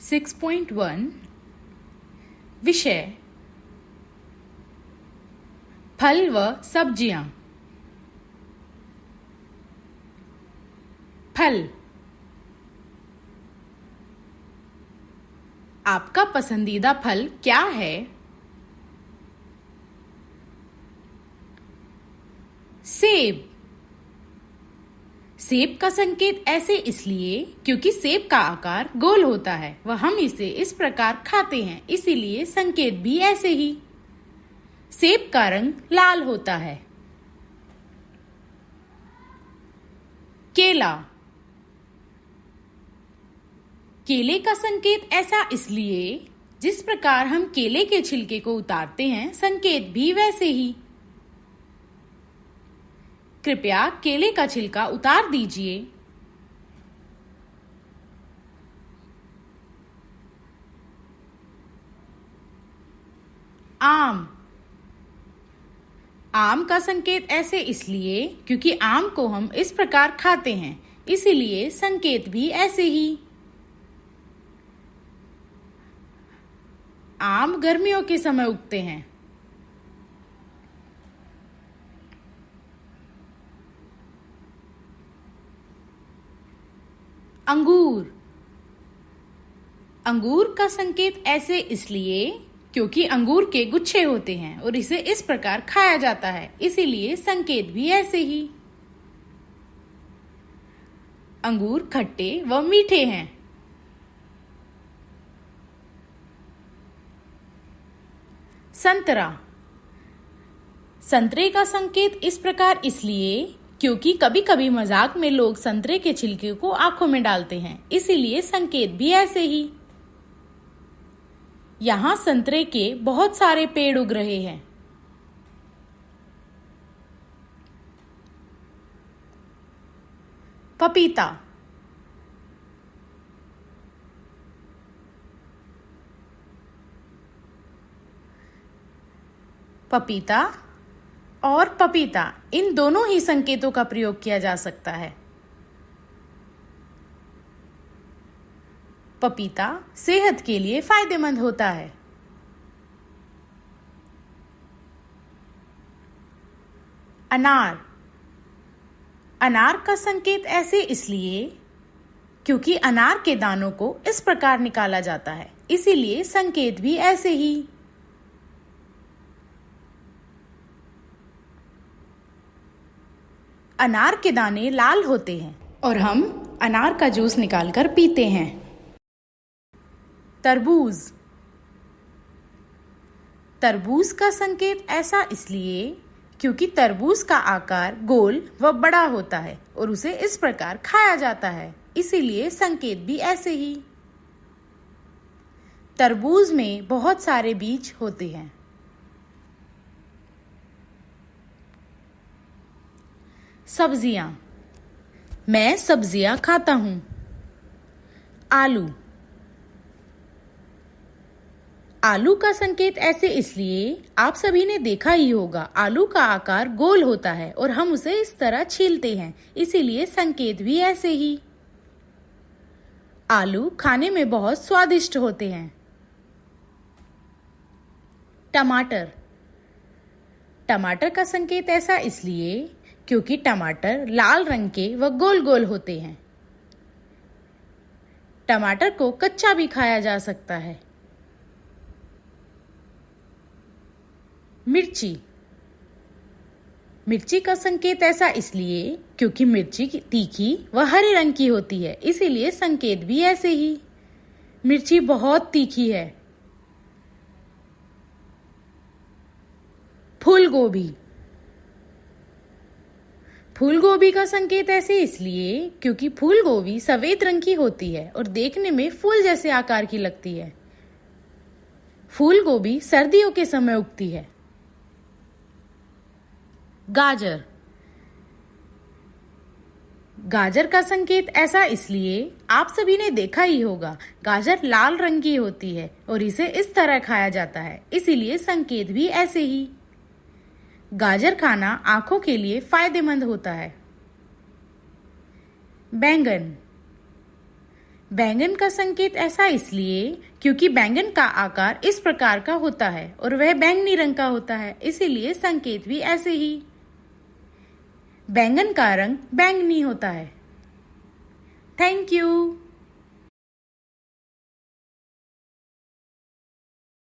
6.1 विषय फल व सब्जियां। फल। आपका पसंदीदा फल क्या है? सेब। सेब का संकेत ऐसे इसलिए क्योंकि सेब का आकार गोल होता है व हम इसे इस प्रकार खाते हैं, इसीलिए संकेत भी ऐसे ही। सेब का रंग लाल होता है। केला। केले का संकेत ऐसा इसलिए जिस प्रकार हम केले के छिलके को उतारते हैं, संकेत भी वैसे ही। कृपया केले का छिलका उतार दीजिए। आम। आम का संकेत ऐसे इसलिए क्योंकि आम को हम इस प्रकार खाते हैं, इसीलिए संकेत भी ऐसे ही। आम गर्मियों के समय उगते हैं। अंगूर। अंगूर का संकेत ऐसे इसलिए क्योंकि अंगूर के गुच्छे होते हैं और इसे इस प्रकार खाया जाता है, इसीलिए संकेत भी ऐसे ही। अंगूर खट्टे व मीठे हैं। संतरा। संतरे का संकेत इस प्रकार इसलिए क्योंकि कभी कभी मजाक में लोग संतरे के छिलके को आंखों में डालते हैं, इसीलिए संकेत भी ऐसे ही। यहाँ संतरे के बहुत सारे पेड़ उग रहे हैं। पपीता। पपीता और पपीता, इन दोनों ही संकेतों का प्रयोग किया जा सकता है। पपीता सेहत के लिए फायदेमंद होता है। अनार। अनार का संकेत ऐसे इसलिए क्योंकि अनार के दानों को इस प्रकार निकाला जाता है, इसीलिए संकेत भी ऐसे ही। अनार के दाने लाल होते हैं और हम अनार का जूस निकालकर पीते हैं। तरबूज। तरबूज का संकेत ऐसा इसलिए क्योंकि तरबूज का आकार गोल व बड़ा होता है और उसे इस प्रकार खाया जाता है, इसीलिए संकेत भी ऐसे ही। तरबूज में बहुत सारे बीज होते हैं। सब्जियां। मैं सब्जियां खाता हूं। आलू। आलू का संकेत ऐसे इसलिए आप सभी ने देखा ही होगा, आलू का आकार गोल होता है और हम उसे इस तरह छीलते हैं, इसीलिए संकेत भी ऐसे ही। आलू खाने में बहुत स्वादिष्ट होते हैं। टमाटर। टमाटर का संकेत ऐसा इसलिए क्योंकि टमाटर लाल रंग के व गोल गोल होते हैं। टमाटर को कच्चा भी खाया जा सकता है। मिर्ची। मिर्ची का संकेत ऐसा इसलिए क्योंकि मिर्ची तीखी व हरे रंग की होती है, इसीलिए संकेत भी ऐसे ही। मिर्ची बहुत तीखी है। फूल गोभी। फूल गोभी का संकेत ऐसे इसलिए क्योंकि फूल गोभी सफेद रंग की होती है और देखने में फूल जैसे आकार की लगती है। फूल गोभी सर्दियों के समय उगती है। गाजर। गाजर का संकेत ऐसा इसलिए आप सभी ने देखा ही होगा, गाजर लाल रंग की होती है और इसे इस तरह खाया जाता है, इसीलिए संकेत भी ऐसे ही। गाजर खाना आंखों के लिए फायदेमंद होता है। बैंगन। बैंगन का संकेत ऐसा इसलिए क्योंकि बैंगन का आकार इस प्रकार का होता है और वह बैंगनी रंग का होता है, इसीलिए संकेत भी ऐसे ही। बैंगन का रंग बैंगनी होता है। Thank you.